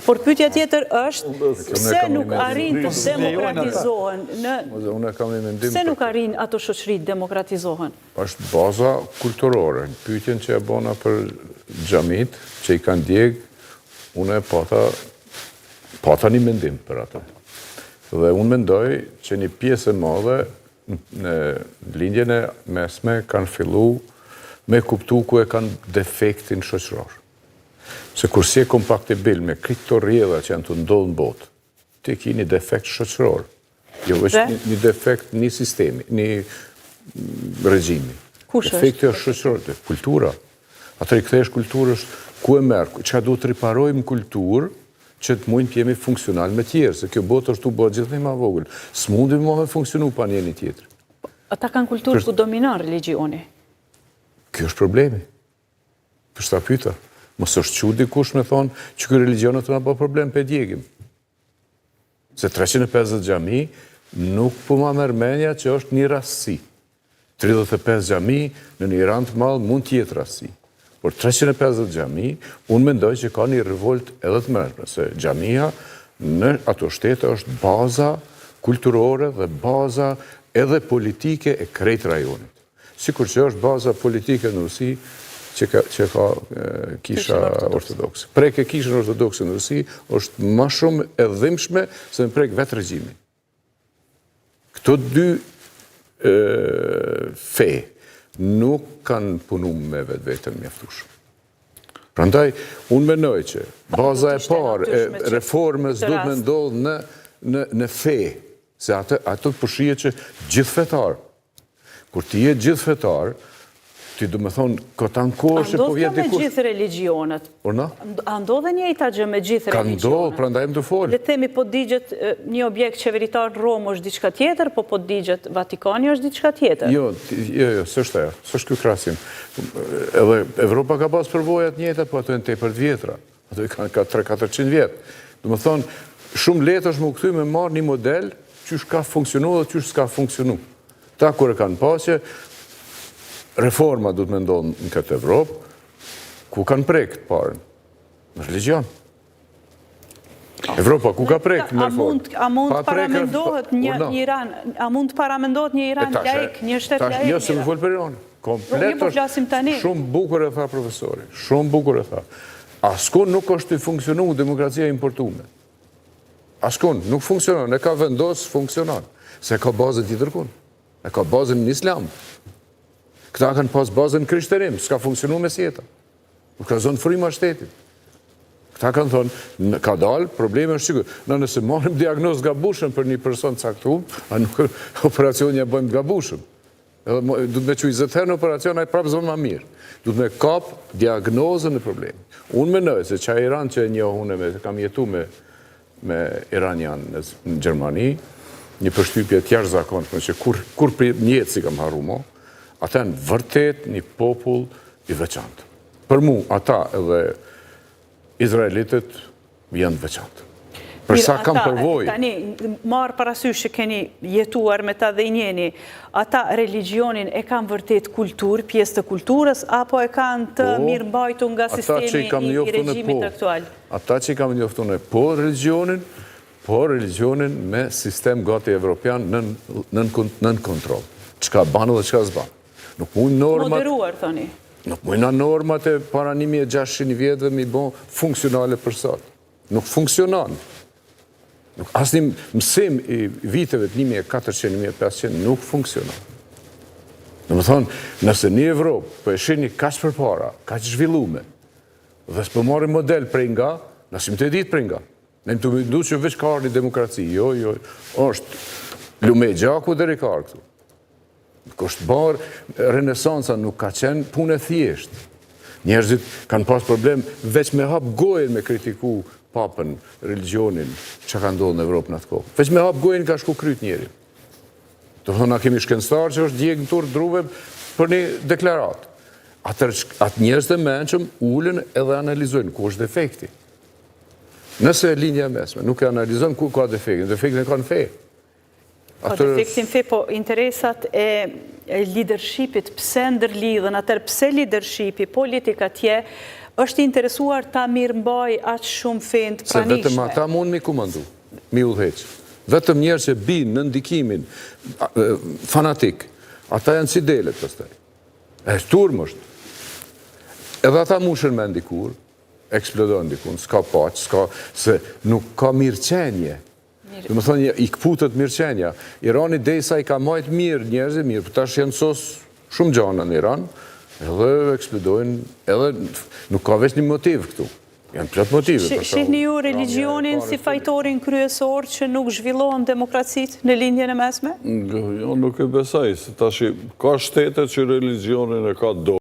Por pyetja tjetër është se nuk arrin të demokratizohen se nuk arrin ato shoqëri të demokratizohen. Është baza kulturore. Pyetjen që e bona për xhamit që i kanë djeg, unë pata një mendim për ato. Dhe unë mendoj që një pjesë e madhe në lindjen e mesme kanë fillu me kuptu ku e kanë defektin shoqëror. Se kur si e kompatibil me këto rrjedha që janë të ndodhë në botë, ti ki një defekt shoqëror. Jo është një defekt një sistemi, një regjimi. Kush është? Defekti është shoqëror, kultura. Atër i kthesh kulturës ku e merë, që du të riparojmë kulturë që të mujnë të jemi funksional me tjerë, se kjo botë është tu bërë gjithë ma vogël. Së mundim me funksionu pa njeni tjetër. Ata kanë kulturë ku dominon religioni. Kjo është problemi. Për shta pyta. Mos është që dikush me thonë që kjo religionët të nga po problem për djegim. Se 350 xhami nuk po ma mërmenja që është një rastësi. 35 xhami në një Iran të madhë mund tjetë rastësi. Por 350 xhami, unë mendoj që ka një revolt edhe të mërshme, se xhamia në ato shtete është baza kulturore dhe baza edhe politike e krejt rajonit. Sikur që është baza politike në Rusi, që ka kisha ortodoksi. Prek e kishën ortodoksi në Rusi është ma shumë e dhimbshme se në prek vetë regjimi. Këto dy fe nuk kanë punu me vetën mjaftueshëm. Prandaj, unë menoj që baza e parë e reformës duhet me ndodhë në fe, se ato përshije që gjithë fetar. Kur ti je gjithë fetar, ti du me thonë, këtan kohë që po vjetë dikush... A ndodhë me gjithë religionet? Orna? A ndodhë njëjta gjë me gjithë religionet? Ka ndodhë, pra ndajmë të folë. Le themi, po digjet një objekt qeveritar në Romë është diçka tjetër, po digjet Vatikani është diçka tjetër? Jo, sështë ajo, sështë kjo krasim. Edhe Evropa ka pas përvojat njëta, po ato e në tepër të vjetra. Ato i ka 300-400 vjetë. Du me thonë, shumë letë është më këthy me marrë një model qysh ka funksionu dhe qysh s'ka funksionu. Ta kur e kanë pasje, reforma du të me ndonë në këtë Evropë, ku kanë prejkë parën? Në religion. Evropa, ku ka prejkë në reformë? A mund të paramendohet një Iran laik, një shtet laik? Jo, se më folë për Iran. Komplet është shumë bukur e tha profesori. Shumë bukur e tha. Askon nuk është të funksionu demokracia importume. Askon nuk funksionon. E ka vendosë funksionon. Se ka bazën të tërkun. E ka bazën në islam. Këta kanë pas bazën në krishterim, s'ka funksionu me sjeta. Nuk ka zonë frima shtetit. Këta kanë thonë, ka dalë, probleme është sigur. Nëse marim diagnoz gabushëm për një person caktum, a nuk operacionja bëjmë gabushëm. Du të me që i zëtëher në operacion, a i prapë zonë ma mirë. Du të me kapë diagnozën e problemi. Unë menoj se qa Iran që e njohune, kam jetu me Iranian në Gjermani, një përshtypje tjashtë zakonshme, që kur për njëtë si kam haru mo, ata në vërtet një popull i veçantë. Për mu, ata edhe Izraelitet janë veçantë. Përsa kam përvoj... Tani, marë parasysh që keni jetuar me ta dhe i njeni, ata religionin e kanë vërtet kulturë, pjesë të kulturës, apo e kanë të mirëmbajtu nga sistemi i regjimit aktual? Ata që i kam njoftune po religionin me sistem gati evropian nën kontrol. Qka banë dhe qka zbanë. Nuk mujnë normat... Moderuar, thoni. Nuk mujnë normat e para 1600 vjetëve mi bo funksionale për sot. Nuk funksionan. Asë një mësim i viteve të 1400-1500 nuk funksionan. Në më thonë, nëse një Evropë për e shini kaqë për para, kaqë zhvillume, dhe së përmori model prej nga, nësim të ditë prej nga. Ne më të mëndu që veç ka arë një demokraci. Jo, është lume gjaku dhe rikarë këtu. Kështë barë, renesansa nuk ka qenë punë e thjeshtë. Njerëzit kanë pas problem veç me hap gojën me kritiku papën, religionin, që ka ndodhë në Evropë në atë kohë. Veç me hap gojën ka shku kryt njeri. Të thonë, na kemi shkencëtar që është djegë në turë druve për një deklarat. Atë njerëz të menqëm ullën edhe analizojnë ku është defekti. Nëse e linja mesme, nuk e analizojnë ku ka defektin. Defektin e ka në fejë. Po defektin fe, po interesat e leadershipit, pse ndërlidhen, atër pse leadershipi, politika tje, është interesuar ta mirëmbaj aq shumë fenë të pranishme. Se vetëm ata mund mi komandu, mi udhëheq. Vetëm njerë që binë në ndikimin fanatik, ata janë si delet pastaj. E turmë është. Edhe ata mushën me ndikur, eksplodon ndikun, s'ka paqë, se nuk ka mirëqenje. Dhe më thonë, i këputët mirëqenja. Irani dejsa i ka majtë mirë njerëzit mirë, për tash janë sos shumë gjana në Iran, edhe eksplodojnë, edhe nuk ka veç një motiv këtu. Janë plot motive. Shihni ju religionin si fajtorin kryesor që nuk zhvillohen demokracit në lindjen e mesme? Jo, nuk e besaj, se tash ka shtetet që religionin e ka do.